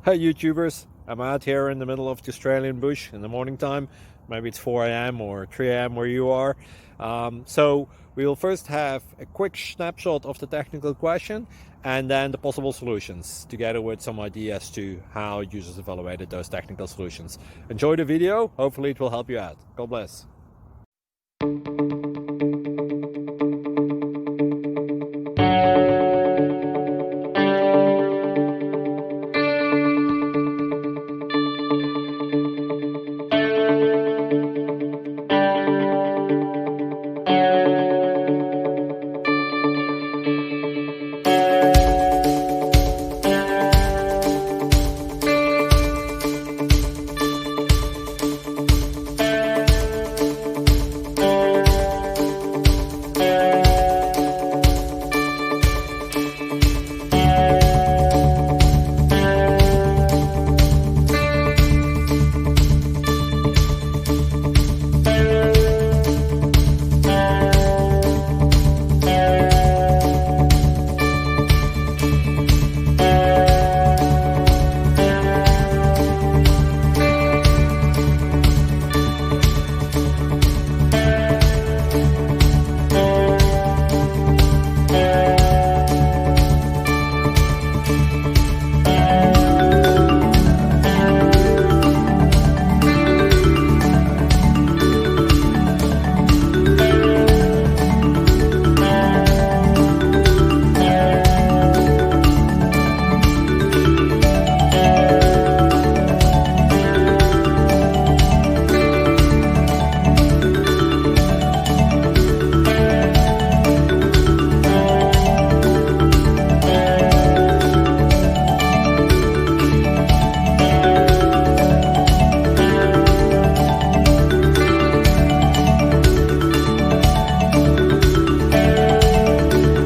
Hey YouTubers, I'm out here in the middle of the Australian bush in the morning time. Maybe it's 4 a.m. or 3 a.m. where you are. So we'll first have a quick snapshot of the technical question and then the possible solutions, together with some ideas to how users evaluated those technical solutions. Enjoy the video, hopefully it will help you out. God bless.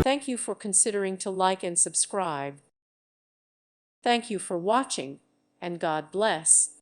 Thank you for considering to like and subscribe. Thank you for watching, and God bless.